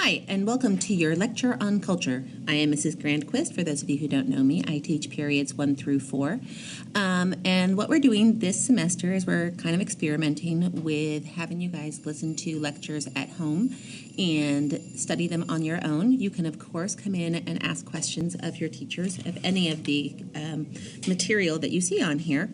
Hi, and welcome to your lecture on culture. I am Mrs. Grandquist. For those of you who don't know me, I teach periods 1 through 4. And what we're doing this semester is we're kind of experimenting with having you guys listen to lectures at home and study them on your own. You can, of course, come in and ask questions of your teachers of any of the material that you see on here.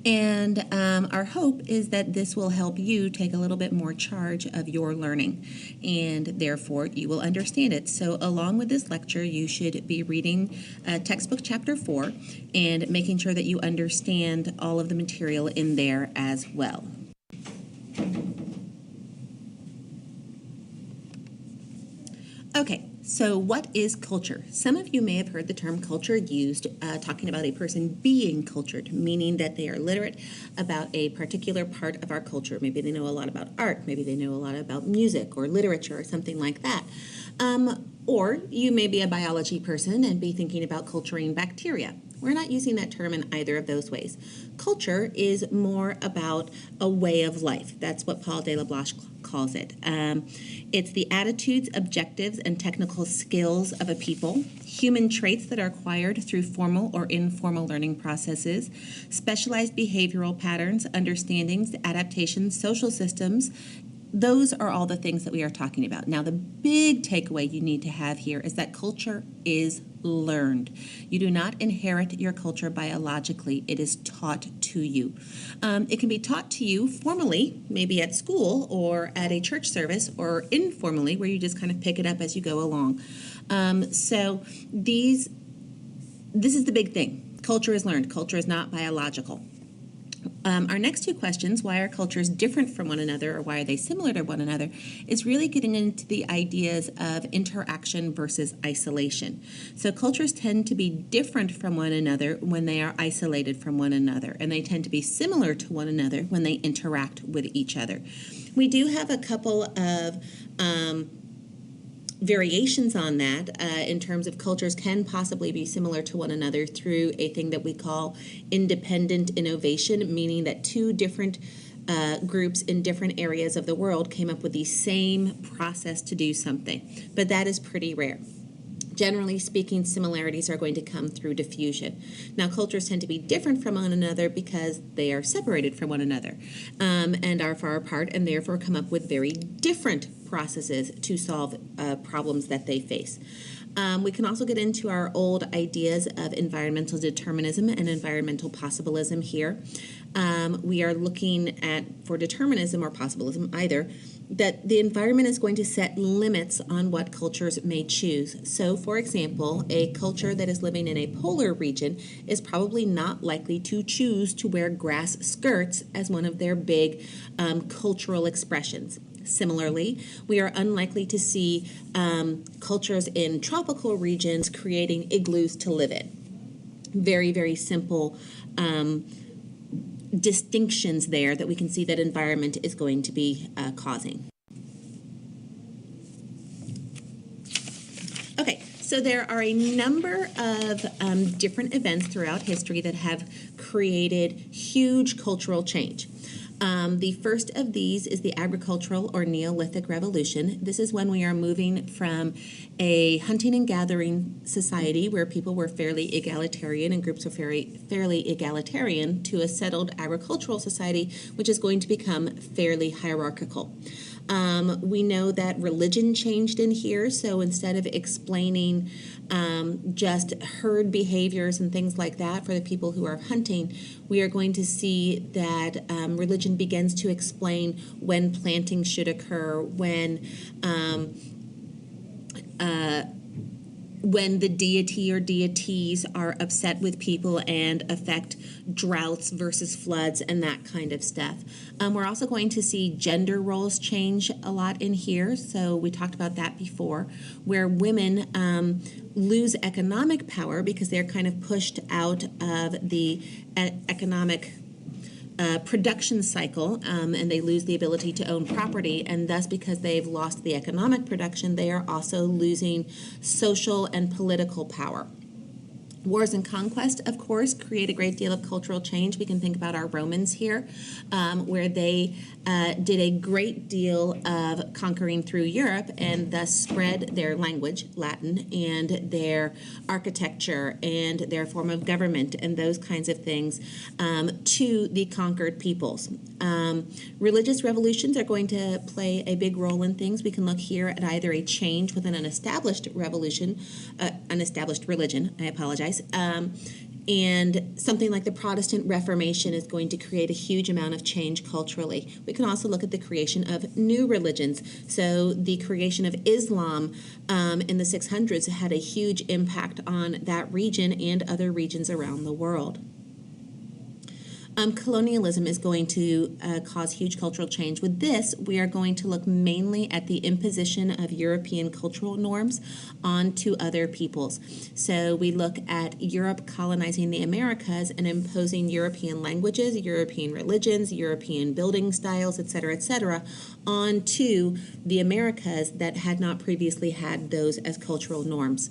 And our hope is that this will help you take a little bit more charge of your learning, and therefore you will understand it. So along with this lecture, you should be reading textbook chapter 4 and making sure that you understand all of the material in there as well. Okay, so what is culture? Some of you may have heard the term culture used talking about a person being cultured, meaning that they are literate about a particular part of our culture. Maybe they know a lot about art, maybe they know a lot about music or literature or something like that. Or you may be a biology person and be thinking about culturing bacteria. We're not using that term in either of those ways. Culture is more about a way of life. That's what Paul de la Bloche calls it. It's the attitudes, objectives, and technical skills of a people, human traits that are acquired through formal or informal learning processes, specialized behavioral patterns, understandings, adaptations, social systems. Those are all the things that we are talking about. Now, the big takeaway you need to have here is that culture is learned. You do not inherit your culture biologically. It is taught to you. It can be taught to you formally, maybe at school or at a church service, or informally, where you just kind of pick it up as you go along. So this is the big thing. Culture is learned. Culture is not biological. Our next two questions, why are cultures different from one another or why are they similar to one another, is really getting into the ideas of interaction versus isolation. So cultures tend to be different from one another when they are isolated from one another, and they tend to be similar to one another when they interact with each other. We do have a couple of variations on that in terms of cultures can possibly be similar to one another through a thing that we call independent innovation, meaning that two different groups in different areas of the world came up with the same process to do something, but that is pretty rare. Generally speaking, similarities are going to come through diffusion. Now, cultures tend to be different from one another because they are separated from one another and are far apart, and therefore come up with very different processes to solve problems that they face. We can also get into our old ideas of environmental determinism and environmental possibilism here. We are looking at, for determinism or possibilism either, that the environment is going to set limits on what cultures may choose. So, for example, a culture that is living in a polar region is probably not likely to choose to wear grass skirts as one of their big cultural expressions. Similarly, we are unlikely to see cultures in tropical regions creating igloos to live in. Very, very simple distinctions there that we can see that environment is going to be causing. Okay, so there are a number of different events throughout history that have created huge cultural change. The first of these is the agricultural or Neolithic revolution. This is when we are moving from a hunting and gathering society where people were fairly egalitarian and groups were fairly egalitarian to a settled agricultural society, which is going to become fairly hierarchical. We know that religion changed in here, so instead of explaining just herd behaviors and things like that for the people who are hunting, we are going to see that religion begins to explain when planting should occur, when the deity or deities are upset with people and affect droughts versus floods and that kind of stuff. We're also going to see gender roles change a lot in here. So we talked about that before, where women lose economic power because they're kind of pushed out of the economic production cycle, and they lose the ability to own property, and thus because they've lost the economic production, they are also losing social and political power. Wars and conquest, of course, create a great deal of cultural change. We can think about our Romans here, where they did a great deal of conquering through Europe and thus spread their language, Latin, and their architecture and their form of government and those kinds of things to the conquered peoples. Religious revolutions are going to play a big role in things. We can look here at either a change within an established revolution, an established religion, I apologize, and something like the Protestant Reformation is going to create a huge amount of change culturally. We can also look at the creation of new religions. So the creation of Islam in the 600s had a huge impact on that region and other regions around the world. Colonialism is going to cause huge cultural change. With this, we are going to look mainly at the imposition of European cultural norms onto other peoples. So we look at Europe colonizing the Americas and imposing European languages, European religions, European building styles, etc., onto the Americas that had not previously had those as cultural norms.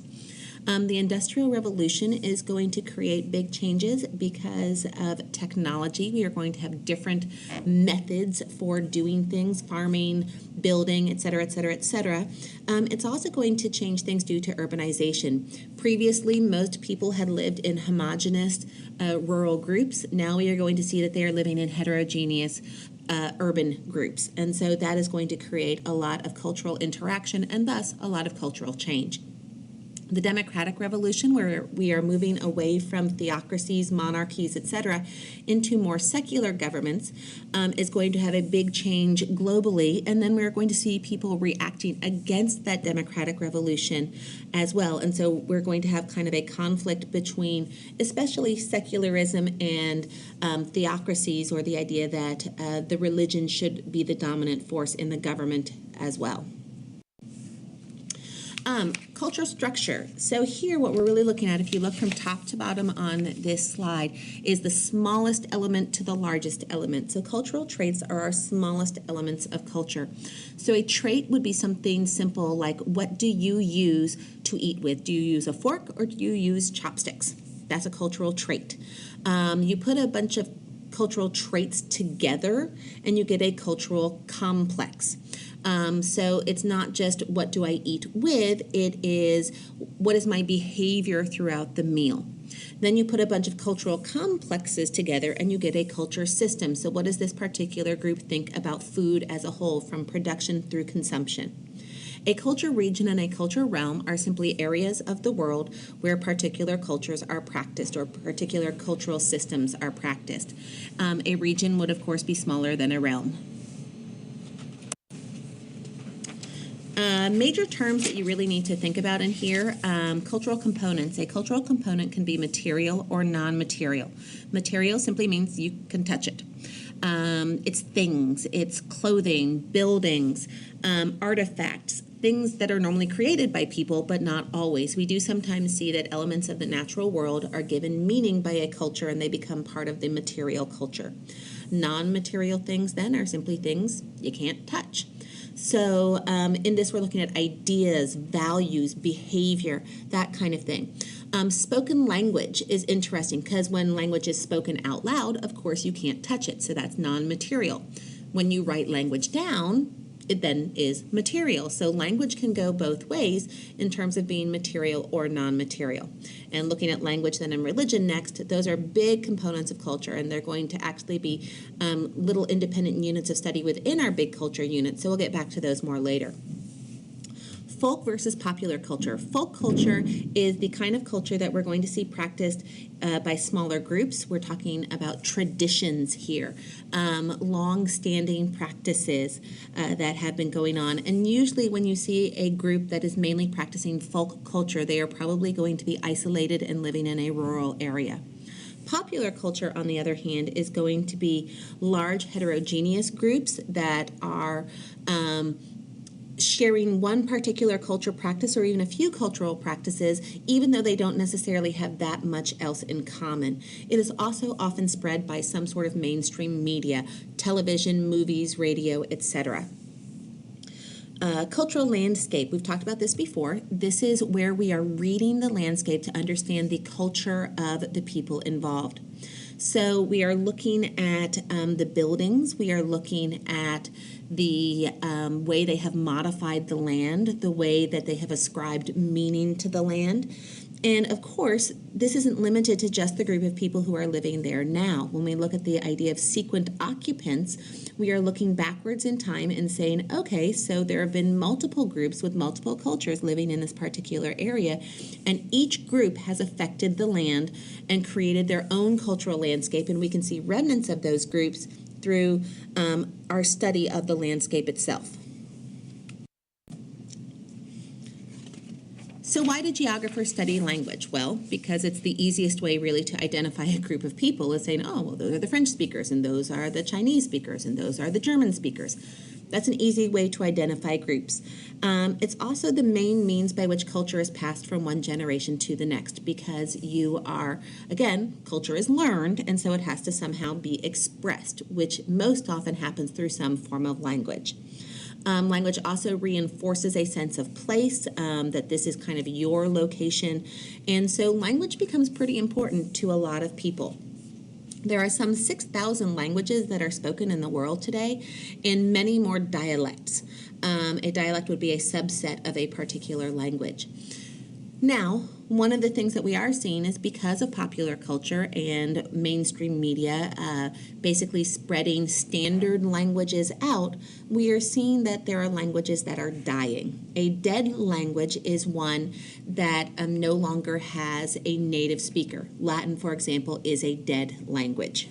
The Industrial Revolution is going to create big changes because of technology. We are going to have different methods for doing things, farming, building, etc., etc., etc. It's also going to change things due to urbanization. Previously, most people had lived in homogeneous rural groups. Now we are going to see that they are living in heterogeneous urban groups. And so that is going to create a lot of cultural interaction and thus a lot of cultural change. The Democratic Revolution, where we are moving away from theocracies, monarchies, etc., into more secular governments, is going to have a big change globally, and then we're going to see people reacting against that democratic revolution as well. And so we're going to have kind of a conflict between especially secularism and theocracies, or the idea that the religion should be the dominant force in the government as well. Cultural structure. So here what we're really looking at, if you look from top to bottom on this slide, is the smallest element to the largest element. So cultural traits are our smallest elements of culture. So a trait would be something simple like, what do you use to eat with? Do you use a fork or do you use chopsticks? That's a cultural trait. You put a bunch of cultural traits together and you get a cultural complex. So it's not just what do I eat with, it is what is my behavior throughout the meal. Then you put a bunch of cultural complexes together and you get a culture system. So what does this particular group think about food as a whole, from production through consumption? A culture region and a culture realm are simply areas of the world where particular cultures are practiced or particular cultural systems are practiced. A region would, of course, be smaller than a realm. Major terms that you really need to think about in here, cultural components. A cultural component can be material or non-material. Material simply means you can touch it. It's things, it's clothing, buildings, artifacts, things that are normally created by people, but not always. We do sometimes see that elements of the natural world are given meaning by a culture and they become part of the material culture. Non-material things then are simply things you can't touch. So in this, we're looking at ideas, values, behavior, that kind of thing. Spoken language is interesting because when language is spoken out loud, of course, you can't touch it. So that's non-material. When you write language down, it then is material. So language can go both ways in terms of being material or non-material. And looking at language then and religion next, those are big components of culture, and they're going to actually be little independent units of study within our big culture unit. So we'll get back to those more later. Folk versus popular culture. Folk culture is the kind of culture that we're going to see practiced by smaller groups. We're talking about traditions here, long-standing practices that have been going on. And usually when you see a group that is mainly practicing folk culture, they are probably going to be isolated and living in a rural area. Popular culture, on the other hand, is going to be large heterogeneous groups that are sharing one particular culture practice or even a few cultural practices, even though they don't necessarily have that much else in common. It is also often spread by some sort of mainstream media, television, movies, radio, etc. Cultural landscape, we've talked about this before. This is where we are reading the landscape to understand the culture of the people involved. So we are looking at the buildings, we are looking at the way they have modified the land, the way that they have ascribed meaning to the land. And of course, this isn't limited to just the group of people who are living there now. When we look at the idea of sequent occupants, we are looking backwards in time and saying, okay, so there have been multiple groups with multiple cultures living in this particular area, and each group has affected the land and created their own cultural landscape, and we can see remnants of those groups through our study of the landscape itself. So why do geographers study language? Well, because it's the easiest way really to identify a group of people is saying, oh, well, those are the French speakers, and those are the Chinese speakers, and those are the German speakers. That's an easy way to identify groups. It's also the main means by which culture is passed from one generation to the next, because again, culture is learned, and so it has to somehow be expressed, which most often happens through some form of language. Language also reinforces a sense of place, that this is kind of your location, and so language becomes pretty important to a lot of people. There are some 6,000 languages that are spoken in the world today, and many more dialects. A dialect would be a subset of a particular language. Now, one of the things that we are seeing is because of popular culture and mainstream media basically spreading standard languages out, we are seeing that there are languages that are dying. A dead language is one that no longer has a native speaker. Latin, for example, is a dead language.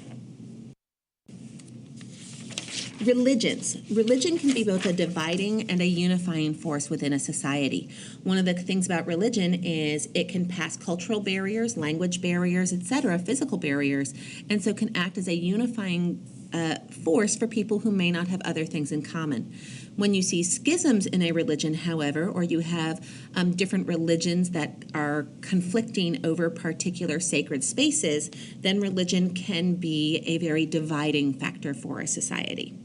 Religions. Religion can be both a dividing and a unifying force within a society. One of the things about religion is it can pass cultural barriers, language barriers, etc., physical barriers, and so can act as a unifying force for people who may not have other things in common. When you see schisms in a religion, however, or you have different religions that are conflicting over particular sacred spaces, then religion can be a very dividing factor for a society.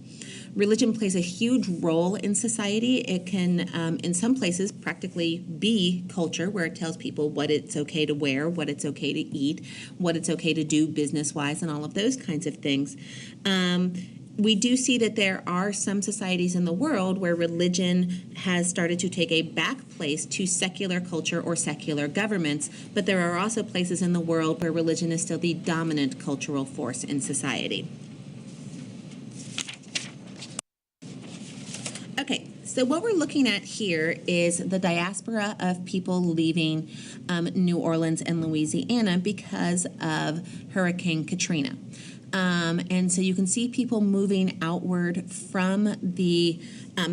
Religion plays a huge role in society. It can, in some places, practically be culture, where it tells people what it's okay to wear, what it's okay to eat, what it's okay to do business-wise, and all of those kinds of things. We do see that there are some societies in the world where religion has started to take a back place to secular culture or secular governments, but there are also places in the world where religion is still the dominant cultural force in society. Okay, so what we're looking at here is the diaspora of people leaving New Orleans and Louisiana because of Hurricane Katrina. And so you can see people moving outward from the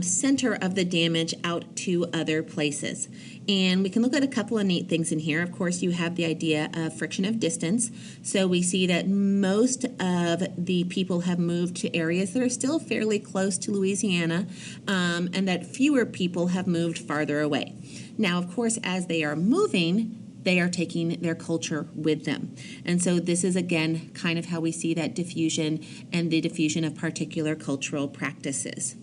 center of the damage out to other places. And we can look at a couple of neat things in here. Of course, you have the idea of friction of distance. So we see that most of the people have moved to areas that are still fairly close to Louisiana, and that fewer people have moved farther away. Now, of course, as they are moving, they are taking their culture with them. And so this is, again, kind of how we see that diffusion and the diffusion of particular cultural practices,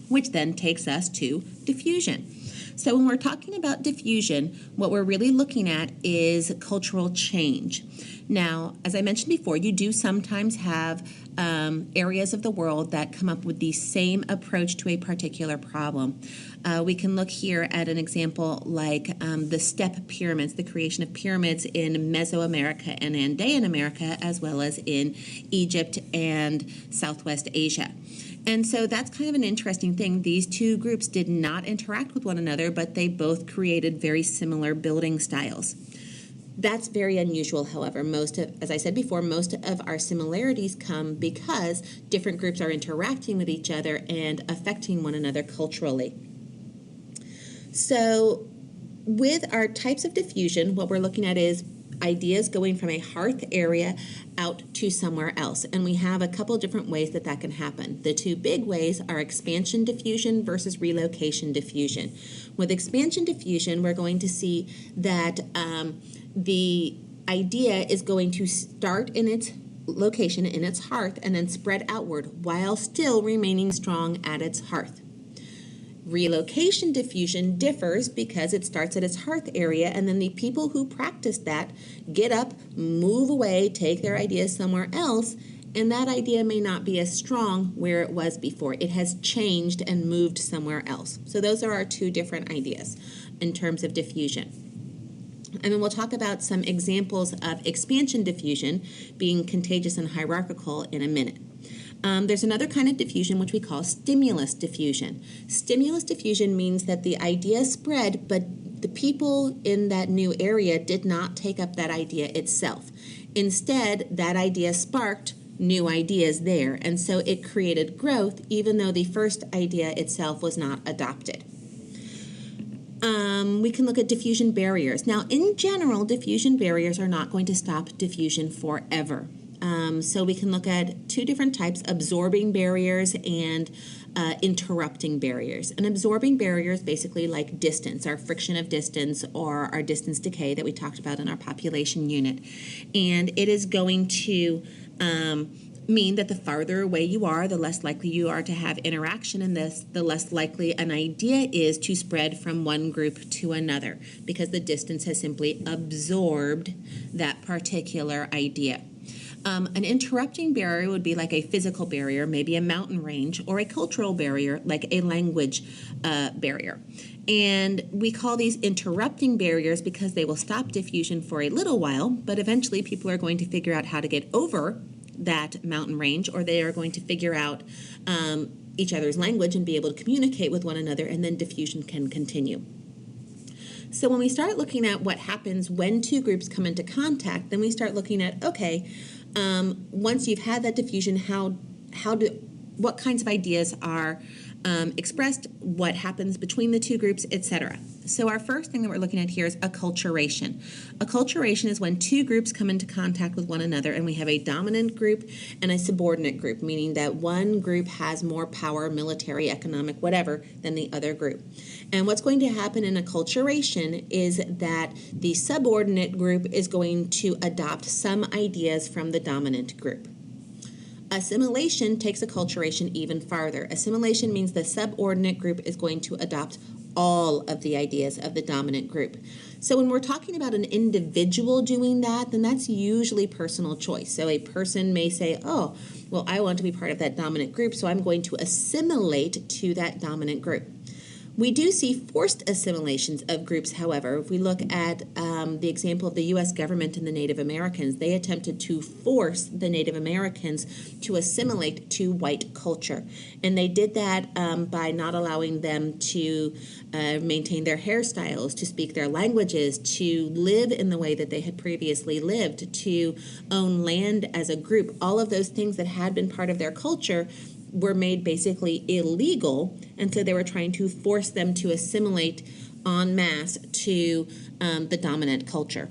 which then takes us to diffusion. So when we're talking about diffusion, what we're really looking at is cultural change. Now, as I mentioned before, you do sometimes have areas of the world that come up with the same approach to a particular problem. We can look here at an example like the step pyramids, the creation of pyramids in Mesoamerica and Andean America, as well as in Egypt and Southwest Asia. And so that's kind of an interesting thing. These two groups did not interact with one another, but they both created very similar building styles. That's very unusual, however. As I said before, most of our similarities come because different groups are interacting with each other and affecting one another culturally. So with our types of diffusion, what we're looking at is ideas going from a hearth area out to somewhere else. And we have a couple different ways that can happen. The two big ways are expansion diffusion versus relocation diffusion. With expansion diffusion, we're going to see that the idea is going to start in its location, in its hearth, and then spread outward while still remaining strong at its hearth. Relocation diffusion differs because it starts at its hearth area, and then the people who practice that get up, move away, take their ideas somewhere else, and that idea may not be as strong where it was before. It has changed and moved somewhere else. So those are our two different ideas in terms of diffusion. And then we'll talk about some examples of expansion diffusion being contagious and hierarchical in a minute. There's another kind of diffusion which we call stimulus diffusion. Stimulus diffusion means that the idea spread, but the people in that new area did not take up that idea itself. Instead, that idea sparked new ideas there, and so it created growth even though the first idea itself was not adopted. We can look at diffusion barriers. Now, in general, diffusion barriers are not going to stop diffusion forever. So we can look at two different types, absorbing barriers and interrupting barriers. An absorbing barrier is basically like distance, our friction of distance or our distance decay that we talked about in our population unit. And it is going to mean that the farther away you are, the less likely you are to have interaction in this, the less likely an idea is to spread from one group to another because the distance has simply absorbed that particular idea. An interrupting barrier would be like a physical barrier, maybe a mountain range, or a cultural barrier, like a language barrier. And we call these interrupting barriers because they will stop diffusion for a little while, but eventually people are going to figure out how to get over that mountain range, or they are going to figure out each other's language and be able to communicate with one another, and then diffusion can continue. So when we start looking at what happens when two groups come into contact, then we start looking at, okay, once you've had that diffusion, what kinds of ideas are expressed, what happens between the two groups, etc. So our first thing that we're looking at here is acculturation. Acculturation is when two groups come into contact with one another and we have a dominant group and a subordinate group, meaning that one group has more power, military, economic, whatever, than the other group. And what's going to happen in acculturation is that the subordinate group is going to adopt some ideas from the dominant group. Assimilation takes acculturation even farther. Assimilation means the subordinate group is going to adopt all of the ideas of the dominant group. So when we're talking about an individual doing that, then that's usually personal choice. So a person may say, oh, well, I want to be part of that dominant group, so I'm going to assimilate to that dominant group. We do see forced assimilations of groups, however. If we look at the example of the U.S. government and the Native Americans, they attempted to force the Native Americans to assimilate to white culture. And they did that by not allowing them to maintain their hairstyles, to speak their languages, to live in the way that they had previously lived, to own land as a group. All of those things that had been part of their culture were made basically illegal, and so they were trying to force them to assimilate en masse to the dominant culture.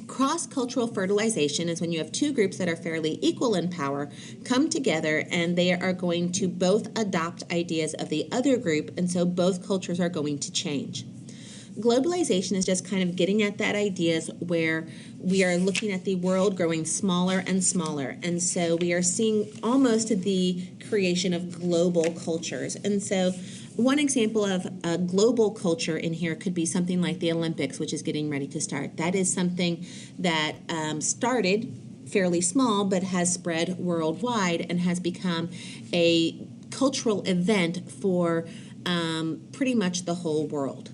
Cross-cultural fertilization is when you have two groups that are fairly equal in power come together and they are going to both adopt ideas of the other group, and so both cultures are going to change. Globalization is just kind of getting at that ideas where we are looking at the world growing smaller and smaller. And so we are seeing almost the creation of global cultures. And so one example of a global culture in here could be something like the Olympics, which is getting ready to start. That is something that started fairly small but has spread worldwide and has become a cultural event for pretty much the whole world.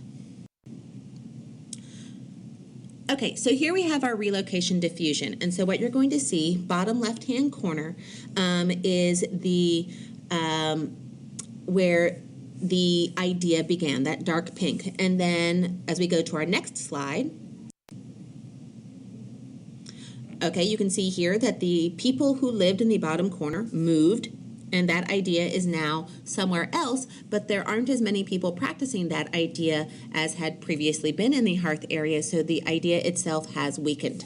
Okay, so here we have our relocation diffusion. And so what you're going to see, bottom left-hand corner, is the where the idea began, that dark pink. And then as we go to our next slide, okay, you can see here that the people who lived in the bottom corner moved, and that idea is now somewhere else, but there aren't as many people practicing that idea as had previously been in the hearth area, so the idea itself has weakened.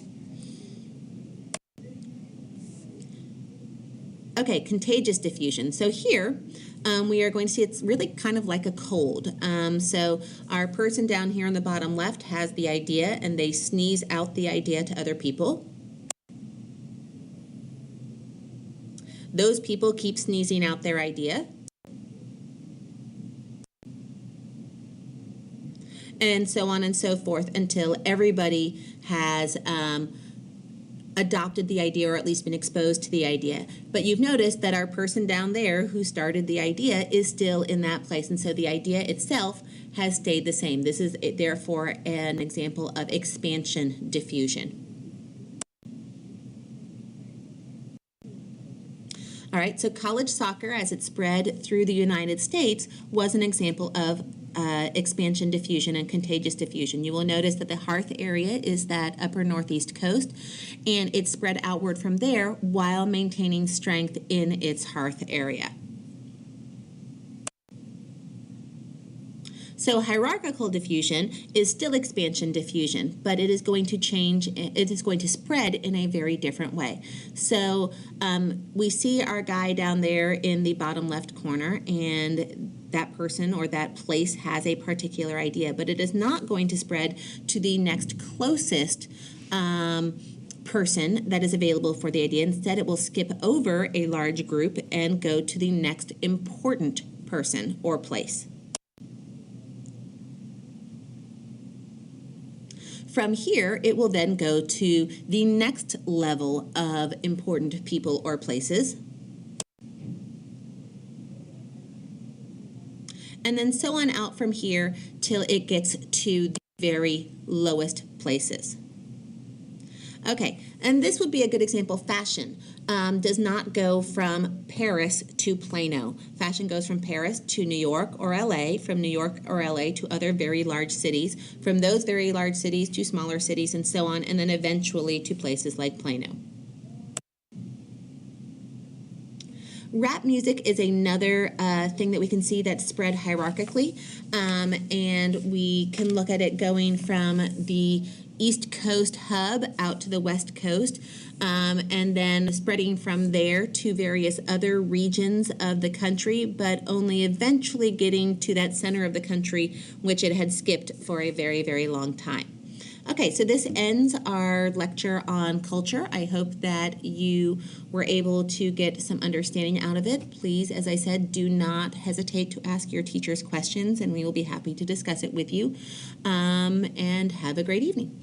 Okay, contagious diffusion. So here we are going to see it's really kind of like a cold. So our person down here on the bottom left has the idea and they sneeze out the idea to other people. Those people keep sneezing out their idea. and so on and so forth until everybody has adopted the idea or at least been exposed to the idea. But you've noticed that our person down there who started the idea is still in that place, and so the idea itself has stayed the same. This is therefore an example of expansion diffusion. All right, so college soccer, as it spread through the United States, was an example of expansion diffusion and contagious diffusion. You will notice that the hearth area is that upper northeast coast, and it spread outward from there while maintaining strength in its hearth area. So hierarchical diffusion is still expansion diffusion, but it is going to change, it is going to spread in a very different way. So we see our guy down there in the bottom left corner, and that person or that place has a particular idea, but it is not going to spread to the next closest person that is available for the idea. Instead, it will skip over a large group and go to the next important person or place. From here, it will then go to the next level of important people or places, and then so on out from here till it gets to the very lowest places. Okay, and this would be a good example. Fashion does not go from Paris to Plano. Fashion goes from Paris to New York or LA, from New York or LA to other very large cities, from those very large cities to smaller cities, and so on, and then eventually to places like Plano. Rap music is another thing that we can see that's spread hierarchically, and we can look at it going from the East Coast hub out to the West Coast, and then spreading from there to various other regions of the country, but only eventually getting to that center of the country, which it had skipped for a very, very long time. Okay, so this ends our lecture on culture. I hope that you were able to get some understanding out of it. Please, as I said, do not hesitate to ask your teachers questions, and we will be happy to discuss it with you. And have a great evening.